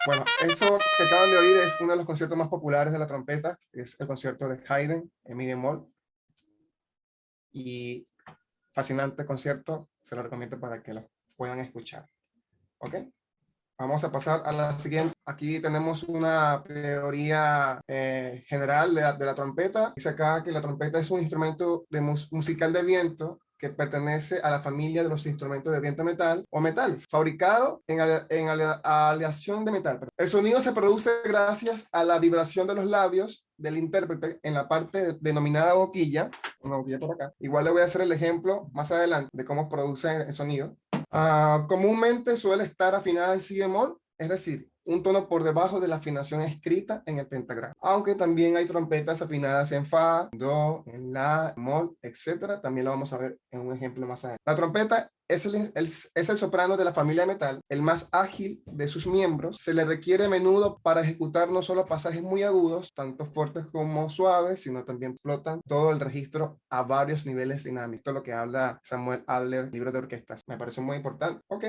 Bueno, eso que acaban de oír es uno de los conciertos más populares de la trompeta, es el concierto de Haydn en mi bemol, y fascinante concierto, se lo recomiendo para que lo puedan escuchar. ¿Ok? Vamos a pasar a la siguiente. Aquí tenemos una teoría general de la trompeta. Dice acá que la trompeta es un instrumento musical de viento que pertenece a la familia de los instrumentos de viento metal o metales, fabricado en aleación de metal. El sonido se produce gracias a la vibración de los labios del intérprete en la parte denominada boquilla, una boquilla por acá. Igual le voy a hacer el ejemplo más adelante de cómo produce el sonido. Comúnmente suele estar afinada en si bemol, es decir, un tono por debajo de la afinación escrita en el pentagrama. Aunque también hay trompetas afinadas en fa, do, en la, mol, etcétera. También lo vamos a ver en un ejemplo más adelante. La trompeta es el soprano de la familia metal, el más ágil de sus miembros. Se le requiere a menudo para ejecutar no solo pasajes muy agudos, tanto fuertes como suaves, sino también explotan todo el registro a varios niveles dinámicos. Esto es lo que habla Samuel Adler, libro de orquestas. Me parece muy importante. Ok.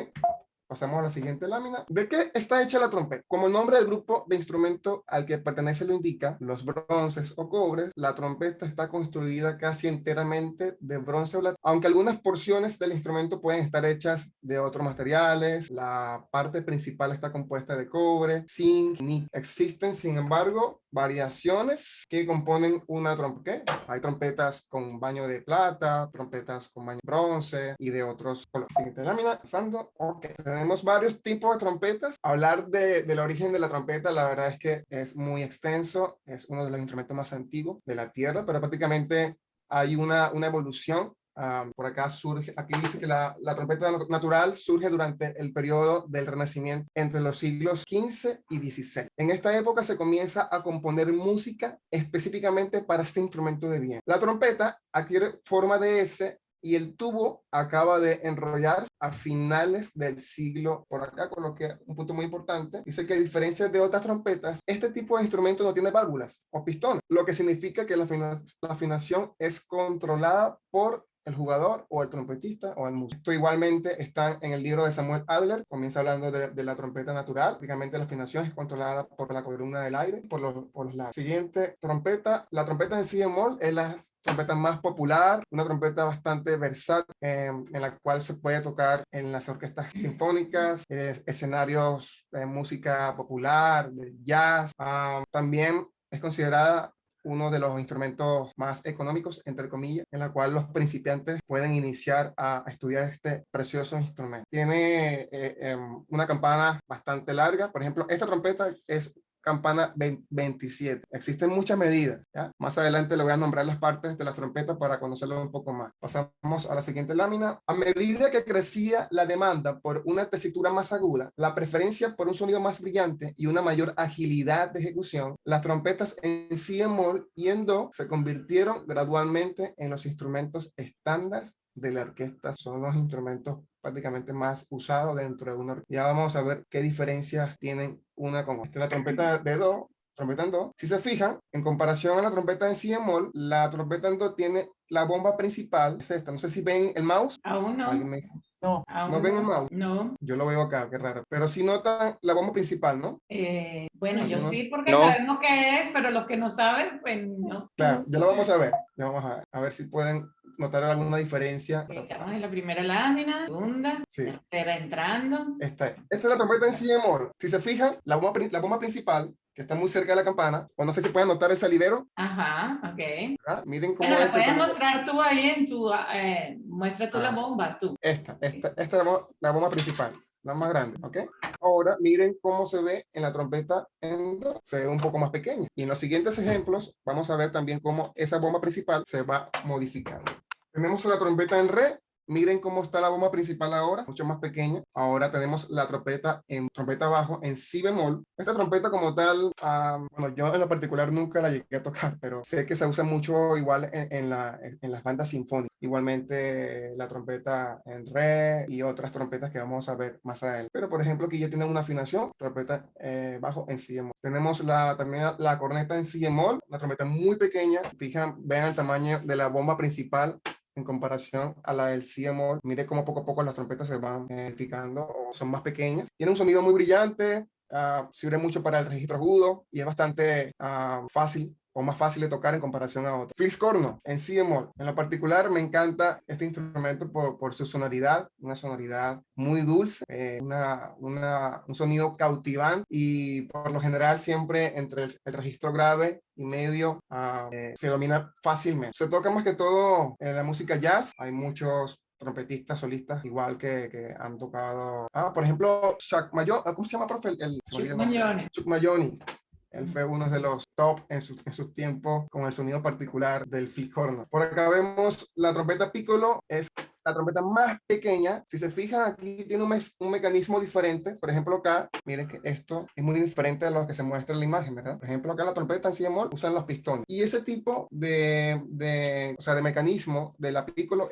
Pasamos a la siguiente lámina. ¿De qué está hecha la trompeta? Como el nombre del grupo de instrumento al que pertenece lo indica, los bronces o cobres, la trompeta está construida casi enteramente de bronce o latón, aunque algunas porciones del instrumento pueden estar hechas de otros materiales. La parte principal está compuesta de cobre, zinc, níquel. Existen, sin embargo, variaciones que componen una trompeta. Hay trompetas con baño de plata, trompetas con baño de bronce y de otros colores. Siguiente lámina, pasando. Ok, tenemos varios tipos de trompetas. Hablar del origen de la trompeta, la verdad es que es muy extenso. Es uno de los instrumentos más antiguos de la Tierra, pero prácticamente hay una evolución. Por acá surge, aquí dice que la trompeta natural surge durante el periodo del Renacimiento entre los siglos XV y XVI. En esta época se comienza a componer música específicamente para este instrumento de viento. La trompeta adquiere forma de S y el tubo acaba de enrollarse a finales del siglo. Por acá coloqué un punto muy importante. Dice que a diferencia de otras trompetas, este tipo de instrumento no tiene válvulas o pistones, lo que significa que la afinación es controlada por el jugador o el trompetista o el músico. Esto igualmente está en el libro de Samuel Adler, comienza hablando de la trompeta natural. Prácticamente la afinación es controlada por la columna del aire, por los lados. Siguiente trompeta, la trompeta en si bemol es la trompeta más popular, una trompeta bastante versátil, en la cual se puede tocar en las orquestas sinfónicas, escenarios de música popular, de jazz. También es considerada uno de los instrumentos más económicos, entre comillas, en la cual los principiantes pueden iniciar a estudiar este precioso instrumento. Tiene una campana bastante larga. Por ejemplo, esta trompeta es campana 27. Existen muchas medidas, ¿ya? Más adelante le voy a nombrar las partes de la trompeta para conocerlo un poco más. Pasamos a la siguiente lámina. A medida que crecía la demanda por una tesitura más aguda, la preferencia por un sonido más brillante y una mayor agilidad de ejecución, las trompetas en si bemol y en do se convirtieron gradualmente en los instrumentos estándar de la orquesta. Son los instrumentos prácticamente más usados dentro de una orquesta. Ya vamos a ver qué diferencias tienen una con otra. Esta es la trompeta de do, trompeta en do. Si se fijan, en comparación a la trompeta en si bemol, la trompeta en do tiene la bomba principal, es esta. No sé si ven el mouse. Aún ¿Alguien no. me dice? No, ¿No aún ven el no. mouse? No. Yo lo veo acá, qué raro. Pero sí notan la bomba principal, ¿no? Bueno, yo Algunos. sí, porque No, sabemos qué es, pero los que no saben, pues no. Claro, ya lo vamos a ver. Ya vamos a ver si pueden notar alguna diferencia. Estamos en la primera lámina, segunda, Sí. tercera entrando. Esta es la trompeta en si bemol. Si se fijan, la bomba principal, que está muy cerca de la campana, o no sé si pueden notar el salivero. Ajá, ok. Miren cómo Bueno, la es el puedes tamaño. mostrar tú ahí en tu, muestra tú la Ah, bomba, tú. esta es la bomba principal, la más grande, ¿ok? Ahora miren cómo se ve en la trompeta en do. Se ve un poco más pequeña. Y en los siguientes ejemplos vamos a ver también cómo esa bomba principal se va modificando. Tenemos la trompeta en re. Miren cómo está la bomba principal ahora, mucho más pequeña. Ahora tenemos la trompeta en trompeta bajo en si bemol. Esta trompeta como tal, bueno, yo en lo particular nunca la llegué a tocar, pero sé que se usa mucho igual en las bandas sinfónicas. Igualmente la trompeta en re y otras trompetas que vamos a ver más adelante. Pero por ejemplo aquí ya tienen una afinación, trompeta bajo en si bemol. Tenemos también la corneta en si bemol, una trompeta muy pequeña. Fijan, vean el tamaño de la bomba principal en comparación a la del si bemol. Mire cómo poco a poco las trompetas se van modificando o son más pequeñas. Tiene un sonido muy brillante, sirve mucho para el registro agudo y es bastante fácil o más fácil de tocar en comparación a otros. Fliscorno en si bemol. En lo particular me encanta este instrumento por su sonoridad, una sonoridad muy dulce, un sonido cautivante y por lo general siempre entre el registro grave y medio se domina fácilmente. Se toca más que todo en la música jazz, hay muchos trompetistas solistas igual que han tocado, por ejemplo, Chuck Mayoni, ¿cómo se llama, profe? Chuck Mayoni. Chuck Mayoni. Él fue uno de los top en sus tiempos con el sonido particular del fliscorno. Por acá vemos la trompeta piccolo, es la trompeta más pequeña. Si se fijan, aquí tiene un mecanismo diferente. Por ejemplo, acá, miren que esto es muy diferente a lo que se muestra en la imagen, ¿verdad? Por ejemplo, acá la trompeta en si bemol usan los pistones. Y ese tipo de mecanismo de la piccolo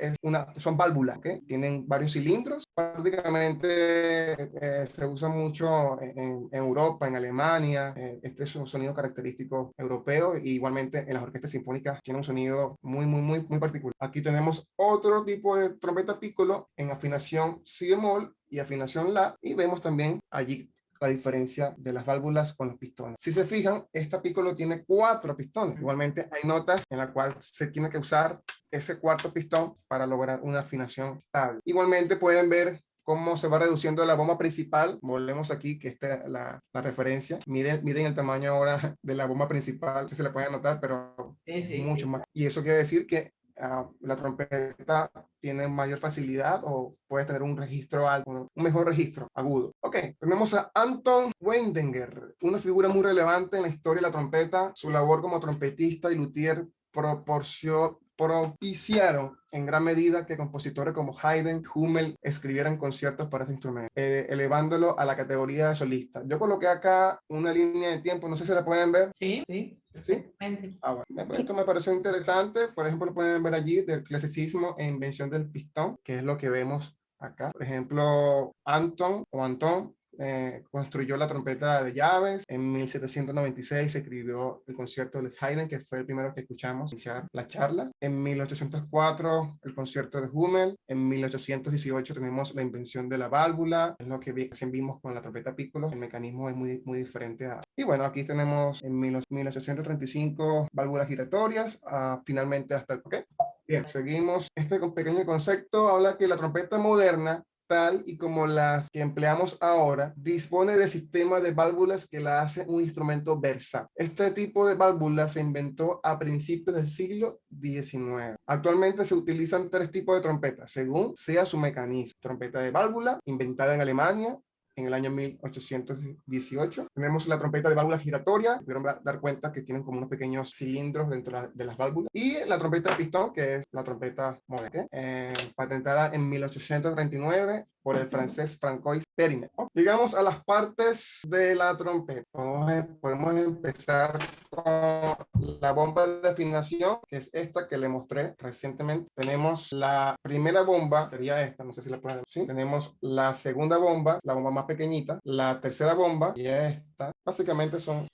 son válvulas, ¿okay? Tienen varios cilindros. Prácticamente se usa mucho en Europa, en Alemania. Este es un sonido característico europeo. Y igualmente en las orquestas sinfónicas tiene un sonido muy particular. Aquí tenemos otro tipo de trompeta piccolo en afinación si bemol y afinación la, y vemos también allí la diferencia de las válvulas con los pistones. Si se fijan, esta piccolo tiene 4 pistones. Igualmente hay notas en las cuales se tiene que usar ese cuarto pistón para lograr una afinación estable. Igualmente pueden ver cómo se va reduciendo la bomba principal. Volvemos aquí, que esta es la referencia. Miren el tamaño ahora de la bomba principal, si se le puede notar, pero mucho más. Y eso quiere decir que la trompeta tiene mayor facilidad o puede tener un registro alto, un mejor registro agudo. Ok, tenemos a Anton Weidinger, una figura muy relevante en la historia de la trompeta. Su labor como trompetista y luthier propiciaron en gran medida que compositores como Haydn, Hummel escribieran conciertos para este instrumento, elevándolo a la categoría de solista. Yo coloqué acá una línea de tiempo, no sé si la pueden ver. Sí. ¿Sí? Bueno, esto me pareció interesante. Por ejemplo, lo pueden ver allí del clasicismo e invención del pistón, que es lo que vemos acá. Por ejemplo, Anton construyó la trompeta de llaves. En 1796 se escribió el concierto de Haydn, que fue el primero que escuchamos iniciar la charla. En 1804 el concierto de Hummel. En 1818 tenemos la invención de la válvula, es lo que recién vimos con la trompeta piccolo. El mecanismo es muy diferente y bueno, aquí tenemos en 1835 válvulas giratorias, finalmente hasta el... ¿Okay? Bien, seguimos. Este pequeño concepto habla que la trompeta moderna, tal y como las que empleamos ahora, dispone de sistemas de válvulas que la hacen un instrumento versátil. Este tipo de válvulas se inventó a principios del siglo XIX. Actualmente se utilizan 3 tipos de trompetas, según sea su mecanismo. Trompeta de válvula, inventada en Alemania en el año 1818. Tenemos la trompeta de válvula giratoria, pudieron dar cuenta que tienen como unos pequeños cilindros dentro de las válvulas, y la trompeta de pistón, que es la trompeta moderna, patentada en 1839 por el francés Francois Perinet. Llegamos a las partes de la trompeta. Podemos empezar con la bomba de afinación, que es esta que le mostré recientemente. Tenemos la primera bomba, sería esta, no sé si la pueden ver. ¿Sí? Tenemos la segunda bomba, la bomba más pequeñita, la tercera bomba y esta. Básicamente son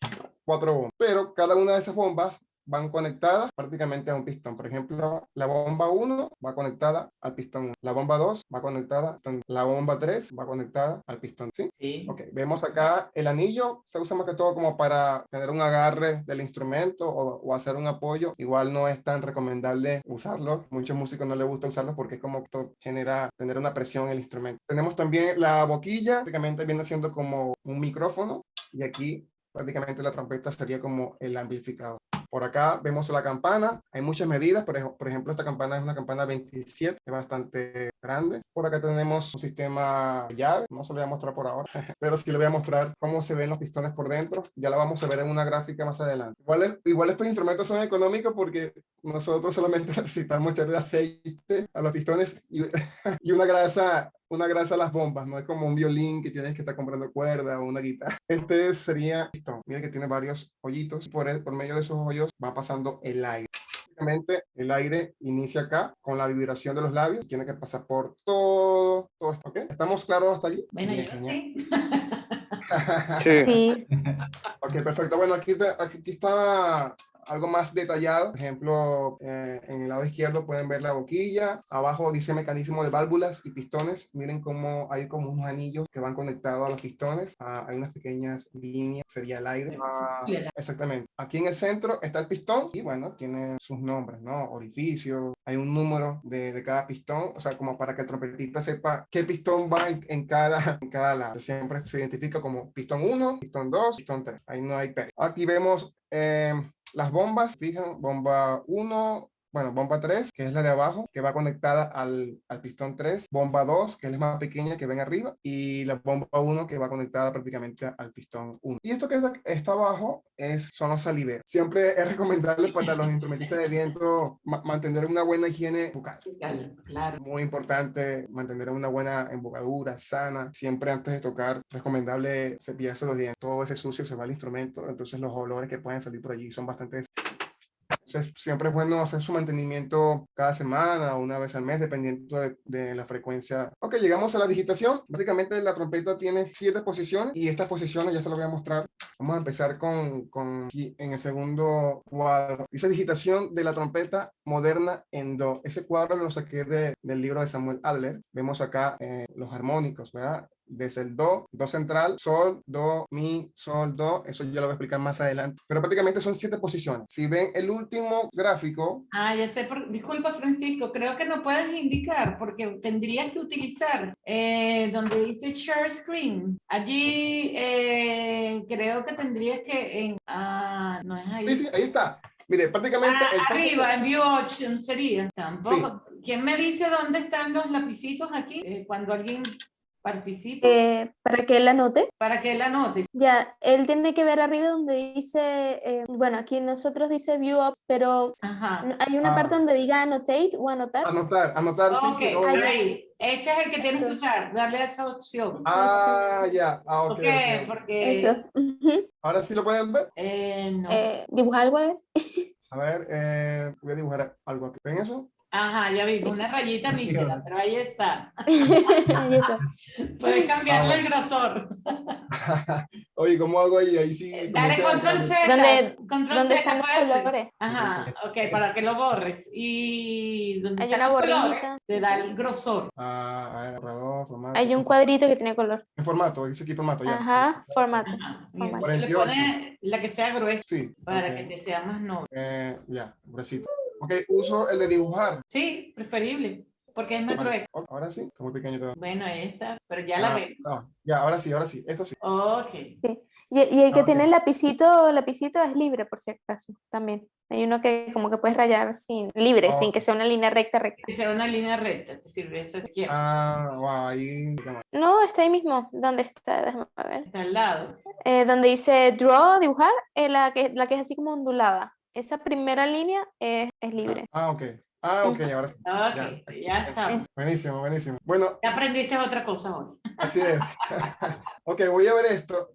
4 bombas, pero cada una de esas bombas van conectadas prácticamente a un pistón. Por ejemplo, la bomba 1 va conectada al pistón 1. La bomba 2 va conectada al pistón. La bomba 3 va conectada al pistón. ¿Sí? Sí. Ok, vemos acá el anillo. Se usa más que todo como para tener un agarre del instrumento o hacer un apoyo. Igual no es tan recomendable usarlo. Muchos músicos no les gusta usarlo porque es como que genera tener una presión en el instrumento. Tenemos también la boquilla. Prácticamente viene siendo como un micrófono. Y aquí prácticamente la trompeta sería como el amplificador. Por acá vemos la campana, hay muchas medidas, por ejemplo esta campana es una campana 27, es bastante grande. Por acá tenemos un sistema de llave, no se lo voy a mostrar por ahora, pero sí le voy a mostrar cómo se ven los pistones por dentro, ya la vamos a ver en una gráfica más adelante. Igual estos instrumentos son económicos porque nosotros solamente necesitamos echarle aceite a los pistones y una grasa a las bombas, no es como un violín que tienes que estar comprando cuerda o una guitarra. Este sería esto, mira que tiene varios hoyitos, por medio de esos hoyos va pasando el aire. Básicamente el aire inicia acá con la vibración de los labios, tiene que pasar por todo esto, ¿ok? ¿Estamos claros hasta allí? Bueno, Bien, yo genial. sí. Sí. Sí. Ok, perfecto. Bueno, aquí está algo más detallado, por ejemplo, en el lado izquierdo pueden ver la boquilla, abajo dice mecanismo de válvulas y pistones, miren cómo hay como unos anillos que van conectados a los pistones, hay unas pequeñas líneas, sería el aire. Exactamente. Aquí en el centro está el pistón y bueno, tiene sus nombres, ¿no? Orificio, hay un número de cada pistón, o sea, como para que el trompetista sepa qué pistón va en cada lado. Siempre se identifica como pistón 1, pistón 2, pistón 3. Ahí no hay pérdida. Aquí vemos las bombas, fijan, bomba 1, bueno, bomba 3, que es la de abajo, que va conectada al pistón 3, bomba 2, que es la más pequeña que ven arriba, y la bomba 1, que va conectada prácticamente al pistón 1. Y esto que está abajo son los saliveros. Siempre es recomendable para los instrumentistas de viento mantener una buena higiene bucal. Claro. Muy importante mantener una buena embocadura sana. Siempre antes de tocar, es recomendable cepillarse los dientes. Todo ese sucio se va al instrumento, entonces los olores que pueden salir por allí son bastante. Entonces, siempre es bueno hacer su mantenimiento cada semana o una vez al mes, dependiendo de la frecuencia. Ok, llegamos a la digitación. Básicamente la trompeta tiene 7 posiciones y estas posiciones ya se las voy a mostrar. Vamos a empezar en el segundo cuadro. Dice digitación de la trompeta moderna en do. Ese cuadro lo saqué del libro de Samuel Adler. Vemos acá los armónicos, ¿verdad? Desde el do central, sol, do, mi, sol, do, eso yo lo voy a explicar más adelante, pero prácticamente son 7 posiciones. Si ven el último gráfico. Ya sé, disculpa Francisco, creo que no puedes indicar porque tendrías que utilizar donde dice share screen, allí creo que tendrías que, no es ahí. Sí, ahí está. Mire, prácticamente arriba, en View Option sería. Tampoco. Sí. ¿Quién me dice dónde están los lapicitos aquí? Cuando alguien participa. Para que él anote. Para que él anote. Ya, él tiene que ver arriba donde dice, bueno, aquí nosotros dice View Ops, pero hay una parte donde diga Annotate o anotar. Anotar, sí, sí. Ahí. Ese es el que tienes que usar, darle a esa opción. Ya. Ok, porque... Eso. ¿Ahora sí lo pueden ver? No. ¿Dibuja algo a ver? A ver, voy a dibujar algo aquí. ¿Ven eso? Ajá, ya vi, una rayita mísera, pero ahí está. Ahí está. Puedes cambiarle el grosor. Oye, ¿cómo hago ahí? Ahí sí. Dale control Z. ¿Dónde están los colores? Ajá, ok, para que lo borres. Y donde hay una borrita. Te da el grosor. A ver, formato. Hay un cuadrito que tiene color. En formato, dice aquí formato ya. Ajá, formato. Y 48. Le pone la que sea gruesa. Sí. Para que te sea más noble. Ya, gruesito. Ok, uso el de dibujar. Sí, preferible. Porque es más grueso. Ahora sí, está muy pequeño todavía. Bueno, esta, pero ya la ves. Ya, ahora sí, esto sí. Ok. Sí. Y el que tiene el lapicito es libre, por si acaso, también. Hay uno que como que puedes rayar libre, sin que sea una línea recta. Que sea una línea recta, te sirve eso que quieras. Ahí. No, está ahí mismo. ¿Dónde está? Déjame ver. Está al lado. Donde dice draw, dibujar, la que es así como ondulada. Esa primera línea es libre. Ok, ahora sí. Ok, ya está. Buenísimo. Bueno. Ya aprendiste otra cosa hoy. Así es. Ok, voy a ver esto.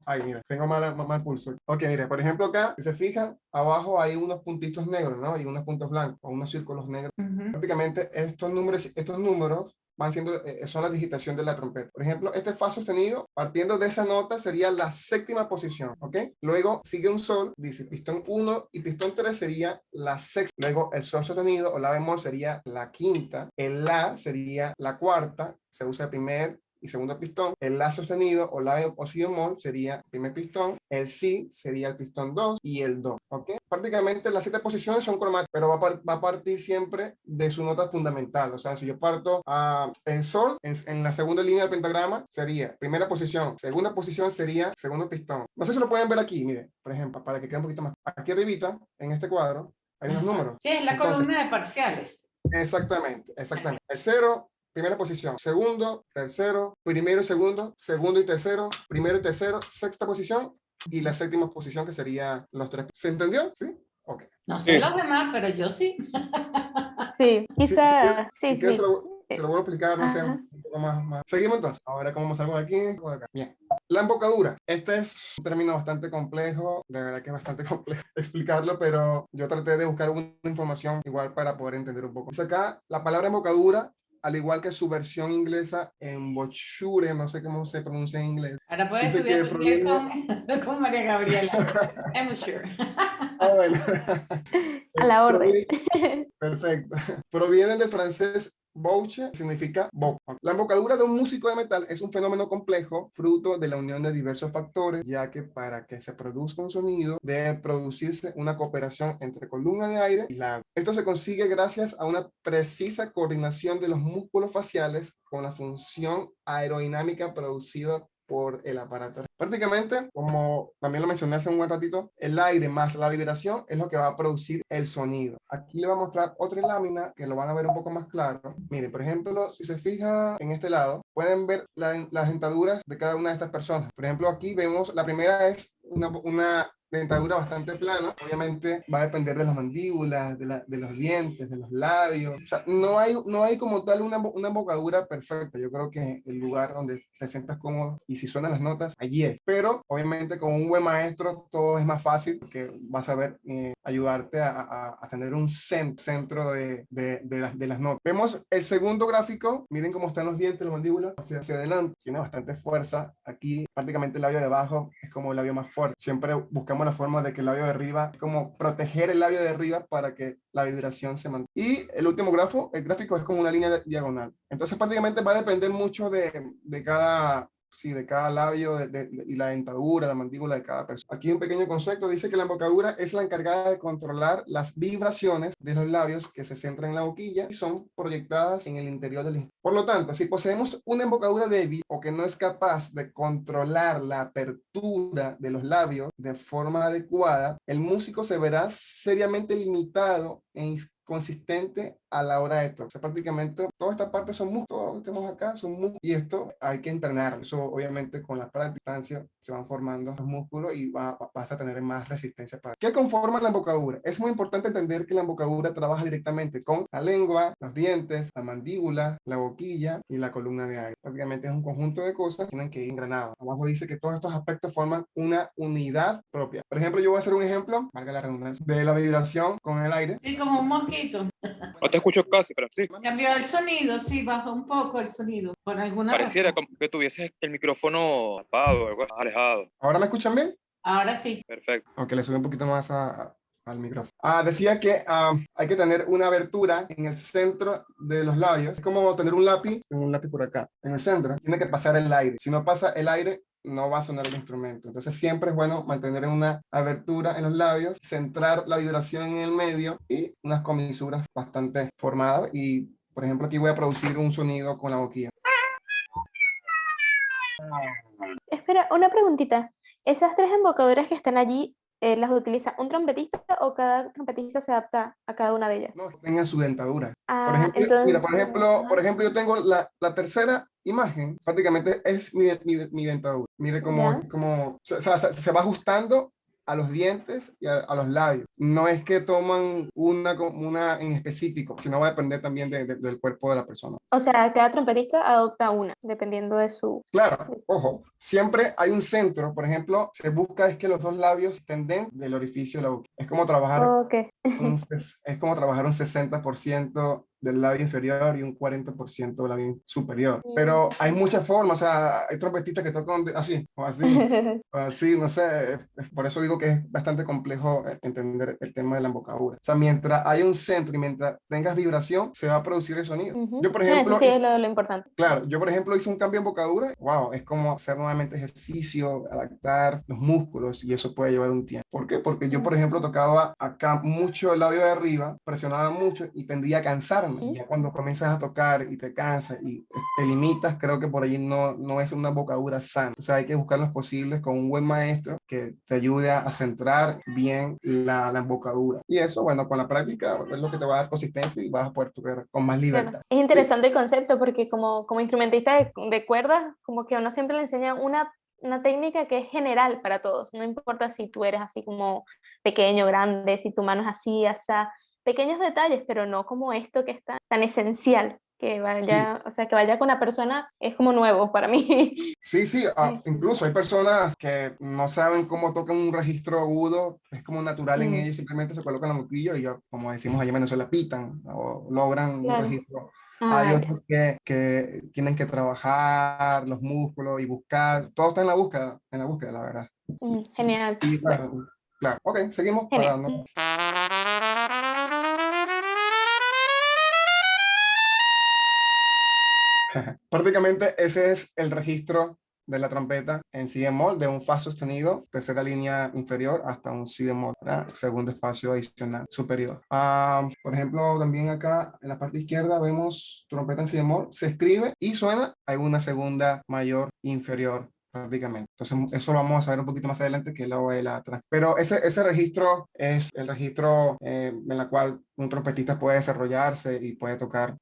Ay, mira, tengo mal pulso. Ok, mira, por ejemplo acá, si se fijan, abajo hay unos puntitos negros, ¿no? Y unos puntos blancos, o unos círculos negros. Prácticamente estos números van siendo, son la digitación de la trompeta. Por ejemplo, este fa sostenido, partiendo de esa nota, sería la 7ª posición, ¿ok? Luego sigue un sol, dice pistón 1 y pistón 3 sería la 6ª. Luego el sol sostenido o la bemol sería la 5ª. El la sería la 4ª, se usa el primer y segundo pistón. El la sostenido o la o si bemol sería el primer pistón. El si sería el pistón 2 y el do, ¿ok? Prácticamente las 7 posiciones son cromáticas, pero va a partir siempre de su nota fundamental. O sea, si yo parto el sol en la segunda línea del pentagrama sería primera posición, segunda posición sería segundo pistón. No sé si lo pueden ver aquí, mire, por ejemplo, para que quede un poquito más. Aquí arribita, en este cuadro, hay unos números. Sí, es la columna de parciales. Exactamente. El 0, primera posición, segundo, tercero, primero y segundo, segundo y tercero, primero y tercero, 6ª posición y la 7ª posición que sería los 3. ¿Se entendió? ¿Sí? Ok. No sé los demás, pero yo sí. Sí, quizás. Si quieres, se lo voy a explicar, no sé, un poco más. Seguimos entonces. Ahora, ¿cómo salgo de aquí? De acá. Bien. La embocadura. Este es un término bastante complejo, de verdad que es bastante complejo explicarlo, pero yo traté de buscar una información igual para poder entender un poco. Dice acá, la palabra embocadura al igual que su versión inglesa, embouchure, no sé cómo se pronuncia en inglés. Ahora puedes Dice que estudiar inglés proviene... con María Gabriela. I'm sure. Ah, bueno. A la orden. Perfecto. Provienen del francés bouche, significa boca. La embocadura de un músico de metal es un fenómeno complejo, fruto de la unión de diversos factores, ya que para que se produzca un sonido debe producirse una cooperación entre columna de aire y labio. Esto se consigue gracias a una precisa coordinación de los músculos faciales con la función aerodinámica producida por el aparato. Prácticamente, como también lo mencioné hace un buen ratito, el aire más la vibración es lo que va a producir el sonido. Aquí le voy a mostrar otra lámina que lo van a ver un poco más claro. Miren, por ejemplo, si se fija en este lado, pueden ver las dentaduras de cada una de estas personas. Por ejemplo, aquí vemos, la primera es una dentadura bastante plana, obviamente va a depender de las mandíbulas, de los dientes, de los labios. O sea, no hay como tal una embocadura perfecta. Yo creo que el lugar donde te sientas cómodo y si suenan las notas, allí es. Pero obviamente con un buen maestro todo es más fácil porque vas a ver ayudarte a tener un centro de las notas. Vemos el segundo gráfico, miren cómo están los dientes, los mandíbulas hacia adelante. Tiene bastante fuerza. Aquí prácticamente el labio de abajo es como el labio más fuerte. Siempre buscamos la forma de que el labio de arriba, es como proteger el labio de arriba para que la vibración se mantenga. Y el último el gráfico es como una línea diagonal. Entonces prácticamente va a depender mucho de cada sí, de cada labio y la dentadura, la mandíbula de cada persona. Aquí un pequeño concepto dice que la embocadura es la encargada de controlar las vibraciones de los labios que se centran en la boquilla y son proyectadas en el interior del intestino. Por lo tanto, si poseemos una embocadura débil o que no es capaz de controlar la apertura de los labios de forma adecuada, el músico se verá seriamente limitado en consistente a la hora de tocar. O sea, prácticamente toda esta parte son músculos, todo lo que tenemos acá son músculos y esto hay que entrenar. Eso obviamente con la práctica se van formando los músculos y vas a tener más resistencia para. ¿Qué conforma la embocadura? Es muy importante entender que la embocadura trabaja directamente con la lengua, los dientes, la mandíbula, la boquilla y la columna de aire. Prácticamente es un conjunto de cosas que tienen que ir engranados. Abajo dice que todos estos aspectos forman una unidad propia. Por ejemplo, yo voy a hacer un ejemplo, valga la redundancia, de la vibración con el aire. Sí, como un mosquito. No te escucho casi, pero sí. Cambió el sonido, sí, bajó un poco el sonido. Por alguna Pareciera razón. como que tuvieses el micrófono tapado, algo alejado. ¿Ahora me escuchan bien? Ahora sí. Perfecto. Aunque le subí un poquito más al micrófono. Decía que hay que tener una abertura en el centro de los labios. Es como tener un lápiz por acá, en el centro. Tiene que pasar el aire. Si no pasa el aire, no va a sonar el instrumento. Entonces siempre es bueno mantener una abertura en los labios, centrar la vibración en el medio y unas comisuras bastante formadas. Y, por ejemplo, aquí voy a producir un sonido con la boquilla. Espera, una preguntita. ¿Esas tres embocaduras que están allí, las utiliza un trompetista o cada trompetista se adapta a cada una de ellas? No, tengan su dentadura. Por Ah, ejemplo, entonces, mira, por ejemplo, yo tengo la tercera imagen, prácticamente es mi dentadura. Mire ¿ya? cómo se va ajustando a los dientes y a los labios. No es que toman una en específico, sino va a depender también del cuerpo de la persona. O sea, cada trompetista adopta una, dependiendo de su... Claro, ojo, siempre hay un centro, por ejemplo, se busca es que los dos labios estén dentro del orificio de la boca. Es como trabajar Ok. es como trabajar un 60% del labio inferior y un 40% del labio superior. Pero hay muchas formas, o sea, hay trompetistas que tocan así, o así, no sé, por eso digo que es bastante complejo entender el tema de la embocadura. O sea, mientras hay un centro y mientras tengas vibración, se va a producir el sonido. Yo, por No, ejemplo, eso sí es lo importante. claro, yo por ejemplo hice un cambio en embocadura, wow, es como hacer nuevamente ejercicio, adaptar los músculos y eso puede llevar un tiempo. ¿Por qué? Porque yo por ejemplo tocaba acá mucho el labio de arriba, presionaba mucho y tendía a cansarme. Y ya cuando comienzas a tocar y te cansas y te limitas, creo que por allí no es una embocadura sana. O sea, hay que buscar los posibles con un buen maestro que te ayude a centrar bien la embocadura. Y eso, bueno, con la práctica es lo que te va a dar consistencia y vas a poder tocar con más libertad. Claro. Es interesante el concepto porque como instrumentista de cuerdas, como que a uno siempre le enseña una técnica que es general para todos. No importa si tú eres así como pequeño, grande, si tu mano es así, asá. Pequeños detalles, pero no como esto que es tan esencial. Que vaya, Sí. o sea, que vaya con una persona es como nuevo para mí. Sí, incluso hay personas que no saben cómo tocan un registro agudo, es como natural en ellos, simplemente se colocan la boquilla y ya, como decimos allá en Venezuela, pitan o logran un Claro. registro Hay Ah, otros que tienen que trabajar los músculos y buscar, todo está en la búsqueda, la verdad. genial. Y Bueno, claro, claro. Ok, seguimos para genial. no... Prácticamente ese es el registro de la trompeta en si bemol, de un fa sostenido, tercera línea inferior, hasta un si bemol, ¿verdad? Segundo espacio adicional superior. Por ejemplo, también acá en la parte izquierda vemos trompeta en si bemol, se escribe y suena, hay una segunda mayor inferior prácticamente. Entonces, eso lo vamos a ver un poquito más adelante, que es la oboe atrás. Pero ese registro es el registro en la cual un trompetista puede desarrollarse y puede tocar,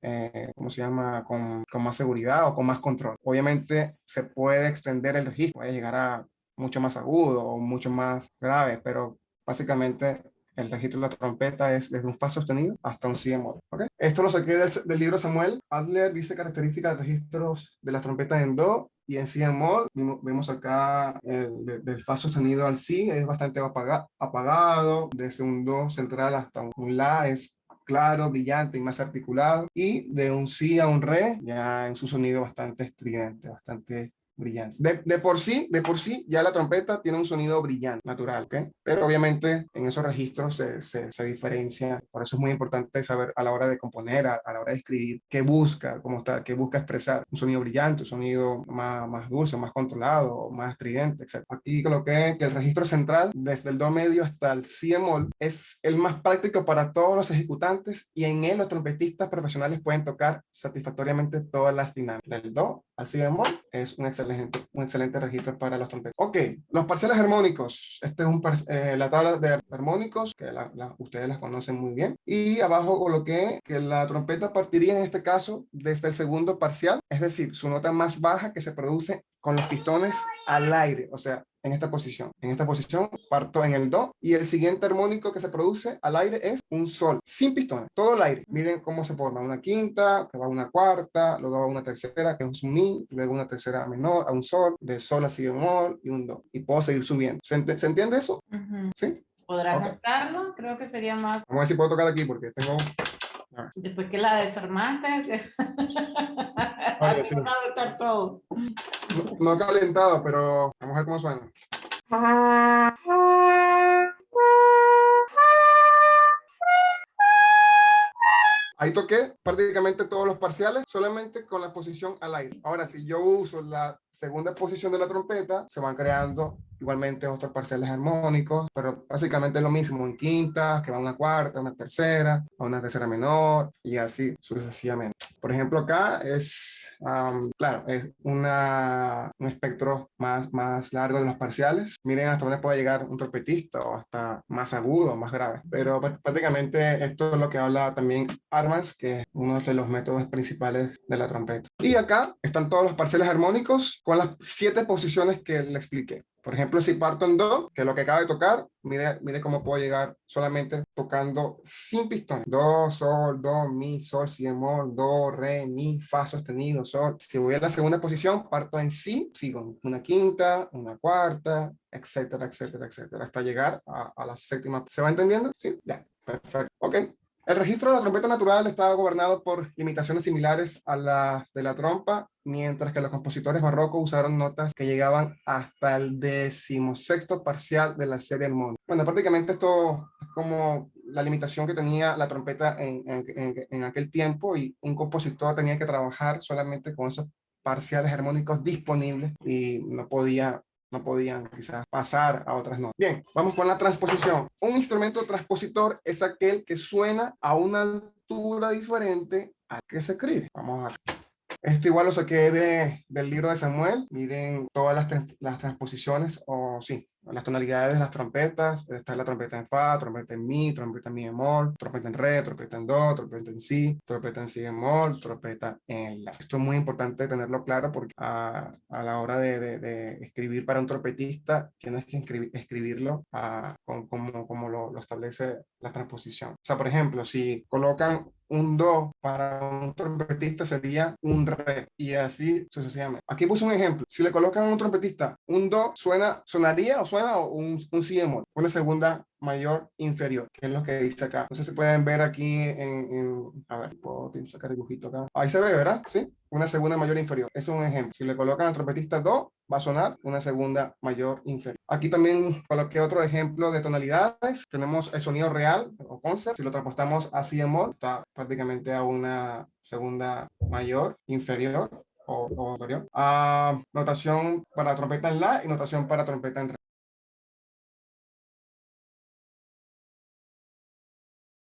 ¿cómo se llama?, con más seguridad o con más control. Obviamente se puede extender el registro, puede llegar a mucho más agudo o mucho más grave, pero básicamente el registro de la trompeta es desde un fa sostenido hasta un si bemol. ¿Okay? Esto lo saqué del libro Samuel Adler, dice características de registros de las trompetas en do y en si bemol. Vemos acá del fa sostenido al si, es bastante apagado, desde un do central hasta un la es claro, brillante y más articulado, y de un si a un re, ya en su sonido bastante estridente, bastante brillante. De por sí, ya la trompeta tiene un sonido brillante, natural, ¿ok? Pero obviamente en esos registros se diferencia, por eso es muy importante saber a la hora de componer, a la hora de escribir, qué busca, cómo está, qué busca expresar, un sonido brillante, un sonido más dulce, más controlado, más estridente, etc. Aquí coloqué que el registro central, desde el do medio hasta el si bemol, es el más práctico para todos los ejecutantes y en él los trompetistas profesionales pueden tocar satisfactoriamente todas las dinámicas. Del do al si bemol es un excelente registro para los trompetistas. Ok, los parciales armónicos. Este es la tabla de armónicos, que ustedes las conocen muy bien. Y abajo coloqué que la trompeta partiría en este caso desde el segundo parcial, es decir, su nota más baja que se produce con los pistones al aire, o sea, en esta posición. En esta posición parto en el do y el siguiente armónico que se produce al aire es un sol, sin pistones, todo el aire. Miren cómo se forma una quinta, que va a una cuarta, luego va a una tercera, que es un mi, luego una tercera menor, a un sol, de sol a si bemol y un do. Y puedo seguir subiendo. ¿Se entiende eso? ¿Sí? ¿Podrás Okay. notarlo? Creo que sería más. Vamos a ver si puedo tocar aquí porque tengo... Después que la desarmaste, Vale, sí. vamos a notar todo. No he calentado, pero vamos a ver cómo suena. Ahí toqué prácticamente todos los parciales solamente con la posición al aire. Ahora, si yo uso la segunda posición de la trompeta, se van creando igualmente otros parciales armónicos, pero básicamente es lo mismo en quintas, que va a una cuarta, una tercera, a una tercera menor y así sucesivamente. Por ejemplo, acá es, claro, es un espectro más largo de los parciales. Miren hasta dónde puede llegar un trompetista o hasta más agudo, más grave. Pero prácticamente esto es lo que habla también Armans, que es uno de los métodos principales de la trompeta. Y acá están todos los parciales armónicos con las 7 posiciones que le expliqué. Por ejemplo, si parto en do, que es lo que acabo de tocar, mire cómo puedo llegar solamente tocando sin pistón. Do, sol, do, mi, sol, si bemol, do, re, mi, fa sostenido, sol. Si voy a la segunda posición, parto en si, sigo una quinta, una cuarta, etcétera, etcétera, etcétera, hasta llegar a la séptima. ¿Se va entendiendo? Sí, ya, perfecto. Ok. El registro de la trompeta natural estaba gobernado por limitaciones similares a las de la trompa, mientras que los compositores barrocos usaron notas que llegaban hasta el 16º parcial de la serie armónica. Bueno, prácticamente esto es como la limitación que tenía la trompeta en aquel tiempo, y un compositor tenía que trabajar solamente con esos parciales armónicos disponibles y no podían quizás pasar a otras notas. Bien, vamos con la transposición. Un instrumento transpositor es aquel que suena a una altura diferente a que se escribe. Vamos a ver. Esto igual lo saqué del libro de Samuel. Miren todas las transposiciones, o sí, las tonalidades de las trompetas. Está la trompeta en fa, trompeta en mi, trompeta en mi bemol, trompeta en re, trompeta en do, trompeta en si bemol, trompeta en la. Esto es muy importante tenerlo claro porque a la hora de escribir para un trompetista tienes que escribirlo como lo establece la transposición. O sea, por ejemplo, si colocan un do para un trompetista sería un re y así sucesivamente. Aquí puse un ejemplo. Si le colocan a un trompetista un do, sonaría o suena suena un si bemol, una segunda mayor inferior, que es lo que dice acá. Entonces se pueden ver aquí a ver, puedo sacar el dibujito acá. Ahí se ve, ¿verdad? Sí, una segunda mayor inferior. Ese es un ejemplo. Si le colocan al trompetista do, va a sonar una segunda mayor inferior. Aquí también coloqué otro ejemplo de tonalidades. Tenemos el sonido real o concert. Si lo transportamos a si bemol, está prácticamente a una segunda mayor inferior o superior. Notación para trompeta en la y notación para trompeta en re.